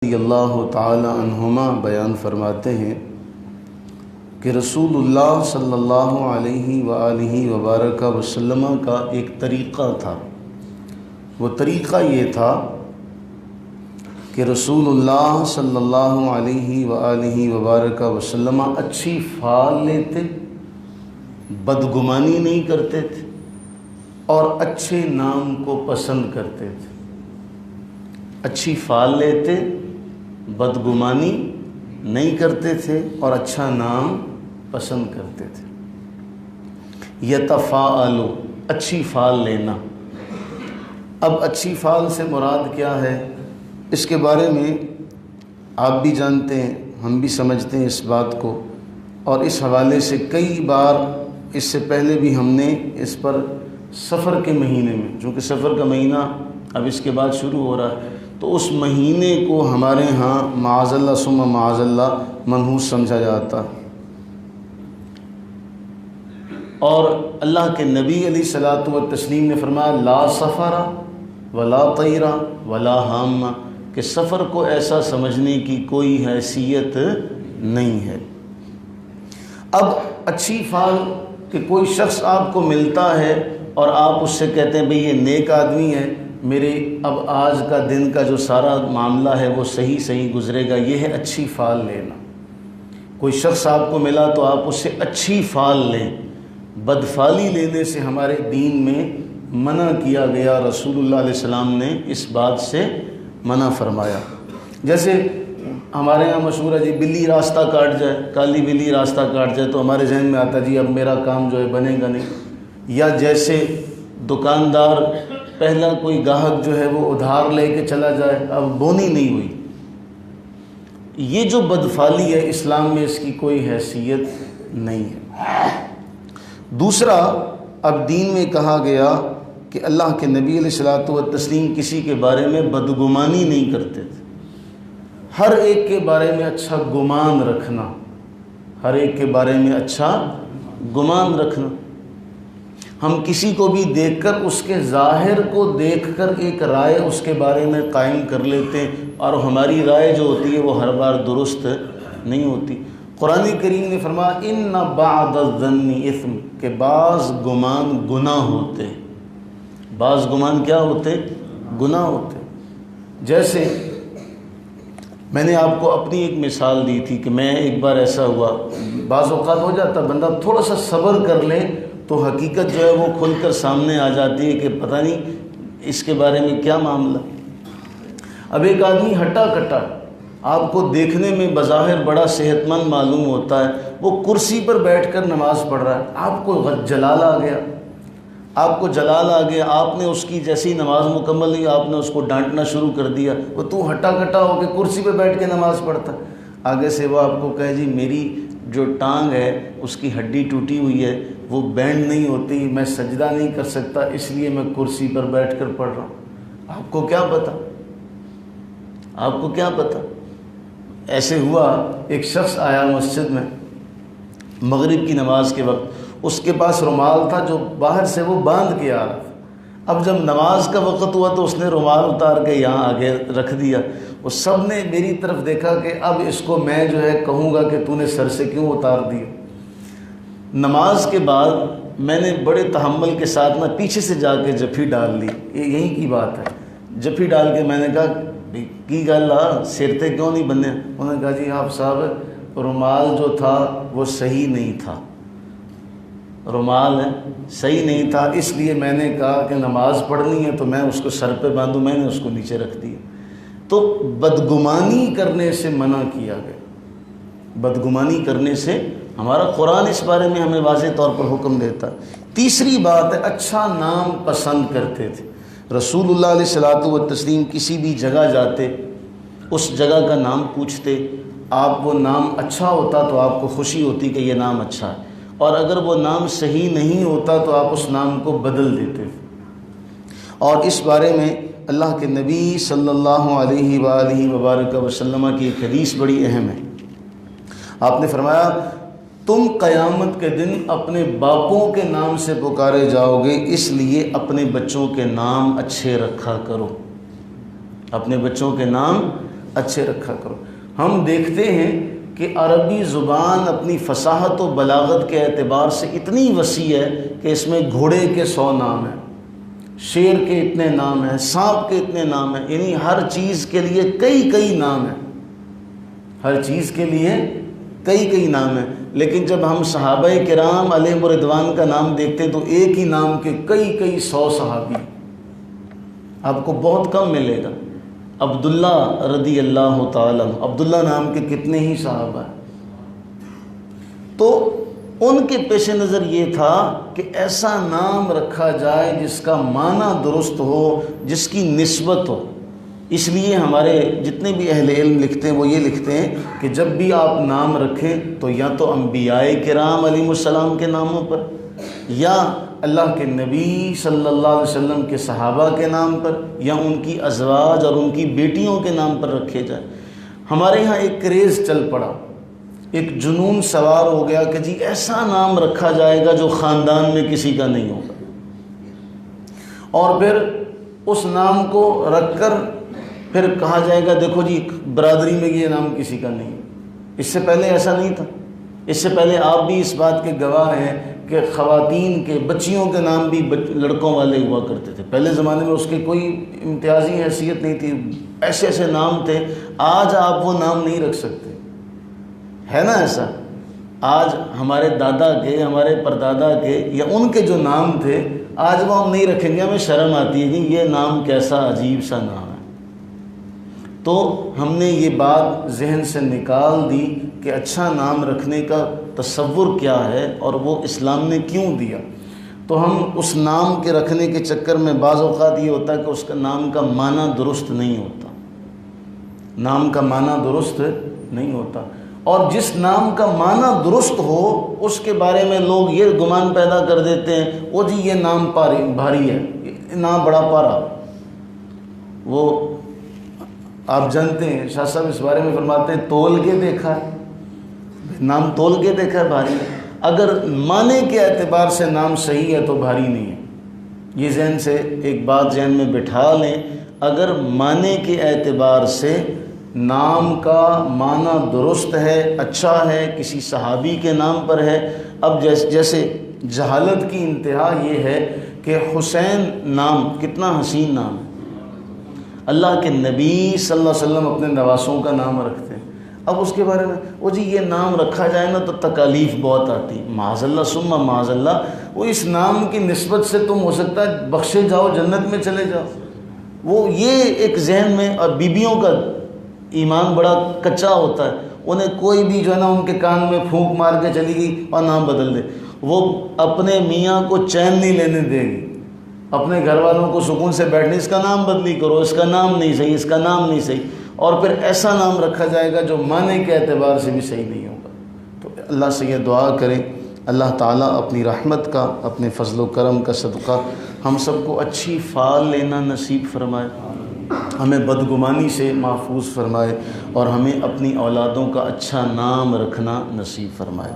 رضی اللہ تعالی عنہما بیان فرماتے ہیں کہ رسول اللہ صلی اللہ علیہ وآلہ وبارک وسلم کا ایک طریقہ تھا۔ وہ طریقہ یہ تھا کہ رسول اللہ صلی اللہ علیہ وآلہ وبارک وسلم اچھی فعال لیتے، بدگمانی نہیں کرتے تھے اور اچھے نام کو پسند کرتے تھے۔ اچھی فعال لیتے، بدگمانی نہیں کرتے تھے اور اچھا نام پسند کرتے تھے۔ یتفاعلوا، اچھی فعال لینا۔ اب اچھی فعال سے مراد کیا ہے، اس کے بارے میں آپ بھی جانتے ہیں، ہم بھی سمجھتے ہیں اس بات کو، اور اس حوالے سے کئی بار اس سے پہلے بھی ہم نے اس پر سفر کے مہینے میں، چونکہ سفر کا مہینہ اب اس کے بعد شروع ہو رہا ہے، تو اس مہینے کو ہمارے ہاں معاذ اللہ ثم معاذ اللہ منحوس سمجھا جاتا، اور اللہ کے نبی علیہ الصلوۃ والتسلیم نے فرمایا لا سفر ولا طیر ولا ہام، کہ سفر کو ایسا سمجھنے کی کوئی حیثیت نہیں ہے۔ اب اچھی فعال کہ کوئی شخص آپ کو ملتا ہے اور آپ اس سے کہتے ہیں بھئی یہ نیک آدمی ہے، میرے اب آج کا دن کا جو سارا معاملہ ہے وہ صحیح گزرے گا، یہ ہے اچھی فعال لینا۔ کوئی شخص آپ کو ملا تو آپ اس سے اچھی فعال لیں۔ بدفعلی لینے سے ہمارے دین میں منع کیا گیا، رسول اللہ علیہ السلام نے اس بات سے منع فرمایا۔ جیسے ہمارے یہاں مشہور ہے جی، بلی راستہ کاٹ جائے، کالی بلی راستہ کاٹ جائے تو ہمارے ذہن میں آتا جی اب میرا کام جو ہے بنے گا نہیں۔ یا جیسے دکاندار پہلا کوئی گاہک جو ہے وہ ادھار لے کے چلا جائے، اب بونی نہیں ہوئی۔ یہ جو بدفعلی ہے اسلام میں اس کی کوئی حیثیت نہیں ہے۔ دوسرا، اب دین میں کہا گیا کہ اللہ کے نبی علیہ الصلوۃ والتسلیم کسی کے بارے میں بدگمانی نہیں کرتے تھے۔ ہر ایک کے بارے میں اچھا گمان رکھنا، ہر ایک کے بارے میں اچھا گمان رکھنا۔ ہم کسی کو بھی دیکھ کر اس کے ظاہر کو دیکھ کر ایک رائے اس کے بارے میں قائم کر لیتے ہیں، اور ہماری رائے جو ہوتی ہے وہ ہر بار درست نہیں ہوتی۔ قرآن کریم نے فرمایا ان بعض الظن اثم، کہ بعض گمان گناہ ہوتے، بعض گمان کیا ہوتے؟ گناہ ہوتے۔ جیسے میں نے آپ کو اپنی ایک مثال دی تھی کہ میں ایک بار ایسا ہوا، بعض اوقات ہو جاتا بندہ تھوڑا سا صبر کر لے تو حقیقت جو ہے وہ کھل کر سامنے آ جاتی ہے کہ پتہ نہیں اس کے بارے میں کیا معاملہ۔ اب ایک آدمی ہٹا کٹا آپ کو دیکھنے میں بظاہر بڑا صحت مند معلوم ہوتا ہے، وہ کرسی پر بیٹھ کر نماز پڑھ رہا ہے، آپ کو جلال آ گیا، آپ کو جلال آ گیا، آپ نے اس کی جیسی نماز مکمل ہوئی آپ نے اس کو ڈانٹنا شروع کر دیا، وہ تو ہٹا کٹا ہو کے کرسی پہ بیٹھ کے نماز پڑھتا۔ آگے سے وہ آپ کو کہے جی میری جو ٹانگ ہے اس کی ہڈی ٹوٹی ہوئی ہے، وہ بینڈ نہیں ہوتی، میں سجدہ نہیں کر سکتا، اس لیے میں کرسی پر بیٹھ کر پڑھ رہا ہوں۔ آپ کو کیا پتہ، آپ کو کیا پتہ۔ ایسے ہوا، ایک شخص آیا مسجد میں مغرب کی نماز کے وقت، اس کے پاس رومال تھا جو باہر سے وہ باندھ کے آ رہا تھا۔ اب جب نماز کا وقت ہوا تو اس نے رومال اتار کے یہاں آگے رکھ دیا۔ وہ سب نے میری طرف دیکھا کہ اب اس کو میں جو ہے کہوں گا کہ تو نے سر سے کیوں اتار دیا۔ نماز کے بعد میں نے بڑے تحمل کے ساتھ میں پیچھے سے جا کے جفی ڈال لی، یہی کی بات ہے، جفی ڈال کے میں نے کہا کی گل آ سرتے کیوں نہیں بننے؟ انہوں نے کہا جی آپ صاحب رومال جو تھا وہ صحیح نہیں تھا، رومال صحیح نہیں تھا، اس لیے میں نے کہا کہ نماز پڑھنی ہے تو میں اس کو سر پہ باندھوں، میں نے اس کو نیچے رکھ دیا۔ تو بدگمانی کرنے سے منع کیا گیا، بدگمانی کرنے سے ہمارا قرآن اس بارے میں ہمیں واضح طور پر حکم دیتا ہے۔ تیسری بات ہے اچھا نام پسند کرتے تھے۔ رسول اللہ علیہ الصلوۃ والتسلیم کسی بھی جگہ جاتے، اس جگہ کا نام پوچھتے، آپ وہ نام اچھا ہوتا تو آپ کو خوشی ہوتی کہ یہ نام اچھا ہے، اور اگر وہ نام صحیح نہیں ہوتا تو آپ اس نام کو بدل دیتے۔ اور اس بارے میں اللہ کے نبی صلی اللہ علیہ وآلہ وبارک وسلم کی ایک حدیث بڑی اہم ہے۔ آپ نے فرمایا تم قیامت کے دن اپنے باپوں کے نام سے پکارے جاؤ گے، اس لیے اپنے بچوں کے نام اچھے رکھا کرو، اپنے بچوں کے نام اچھے رکھا کرو۔ ہم دیکھتے ہیں کہ عربی زبان اپنی فصاحت و بلاغت کے اعتبار سے اتنی وسیع ہے کہ اس میں گھوڑے کے 100 نام ہیں، شیر کے اتنے نام ہیں، سانپ کے اتنے نام ہیں، یعنی ہر چیز کے لیے کئی نام ہیں، ہر چیز کے لیے کئی نام ہیں۔ لیکن جب ہم صحابہ کرام علیہم رضوان کا نام دیکھتے ہیں تو ایک ہی نام کے کئی 100 صحابی آپ کو بہت کم ملے گا۔ عبداللہ رضی اللہ تعالیٰ عنہ، عبداللہ نام کے کتنے ہی صحابہ ہیں۔ تو ان کے پیش نظر یہ تھا کہ ایسا نام رکھا جائے جس کا معنی درست ہو، جس کی نسبت ہو۔ اس لیے ہمارے جتنے بھی اہل علم لکھتے ہیں وہ یہ لکھتے ہیں کہ جب بھی آپ نام رکھیں تو یا تو انبیاء کرام علیہ السلام کے ناموں پر، یا اللہ کے نبی صلی اللہ علیہ وسلم کے صحابہ کے نام پر، یا ان کی ازواج اور ان کی بیٹیوں کے نام پر رکھے جائیں۔ ہمارے ہاں ایک کریز چل پڑا، ایک جنون سوار ہو گیا کہ جی ایسا نام رکھا جائے گا جو خاندان میں کسی کا نہیں ہوگا، اور پھر اس نام کو رکھ کر پھر کہا جائے گا دیکھو جی برادری میں یہ نام کسی کا نہیں۔ اس سے پہلے ایسا نہیں تھا۔ اس سے پہلے آپ بھی اس بات کے گواہ ہیں کہ خواتین کے بچیوں کے نام بھی لڑکوں والے ہوا کرتے تھے۔ پہلے زمانے میں اس کی کوئی امتیازی حیثیت نہیں تھی، ایسے نام تھے۔ آج آپ وہ نام نہیں رکھ سکتے، ہے نا ایسا؟ آج ہمارے دادا کے، ہمارے پردادا کے یا ان کے جو نام تھے آج وہ ہم نہیں رکھیں گے، ہمیں شرم آتی ہے کہ یہ نام کیسا عجیب سا نام ہے۔ تو ہم نے یہ بات ذہن سے نکال دی کہ اچھا نام رکھنے کا تصور کیا ہے اور وہ اسلام نے کیوں دیا۔ تو ہم اس نام کے رکھنے کے چکر میں بعض اوقات یہ ہوتا ہے کہ اس کا نام کا معنی درست نہیں ہوتا، نام کا معنی درست نہیں ہوتا، اور جس نام کا معنی درست ہو اس کے بارے میں لوگ یہ گمان پیدا کر دیتے ہیں وہ جی یہ نام بھاری ہے، نام بڑا پارا۔ وہ آپ جانتے ہیں شاہ صاحب اس بارے میں فرماتے ہیں تول کے دیکھا ہے، نام تول کے دیکھا ہے بھاری ہے۔ اگر معنی کے اعتبار سے نام صحیح ہے تو بھاری نہیں ہے۔ یہ ذہن سے ایک بات ذہن میں بٹھا لیں، اگر معنی کے اعتبار سے نام کا معنی درست ہے، اچھا ہے، کسی صحابی کے نام پر ہے۔ اب جیسے جہالت کی انتہا یہ ہے کہ حسین نام کتنا حسین نام ہے، اللہ کے نبی صلی اللہ علیہ وسلم اپنے نواسوں کا نام رکھتے ہیں۔ اب اس کے بارے میں وہ جی یہ نام رکھا جائے نا تو تکالیف بہت آتی، معاذ اللہ ثم معاذ اللہ، وہ اس نام کی نسبت سے تم ہو سکتا ہے بخشے جاؤ، جنت میں چلے جاؤ۔ وہ یہ ایک ذہن میں، اور بیویوں کا ایمان بڑا کچا ہوتا ہے، انہیں کوئی بھی جو ہے نا ان کے کان میں پھونک مار کے چلی گئی اور نام بدل دے، وہ اپنے میاں کو چین نہیں لینے دے گی، اپنے گھر والوں کو سکون سے بیٹھنے، اس کا نام بدلی کرو، اس کا نام نہیں صحیح، اس کا نام نہیں صحیح، اور پھر ایسا نام رکھا جائے گا جو معنی کے اعتبار سے بھی صحیح نہیں ہوگا۔ تو اللہ سے یہ دعا کریں اللہ تعالیٰ اپنی رحمت کا، اپنے فضل و کرم کا صدقہ ہم سب کو اچھی فعال لینا نصیب فرمائے، ہمیں بدگمانی سے محفوظ فرمائے، اور ہمیں اپنی اولادوں کا اچھا نام رکھنا نصیب فرمائے۔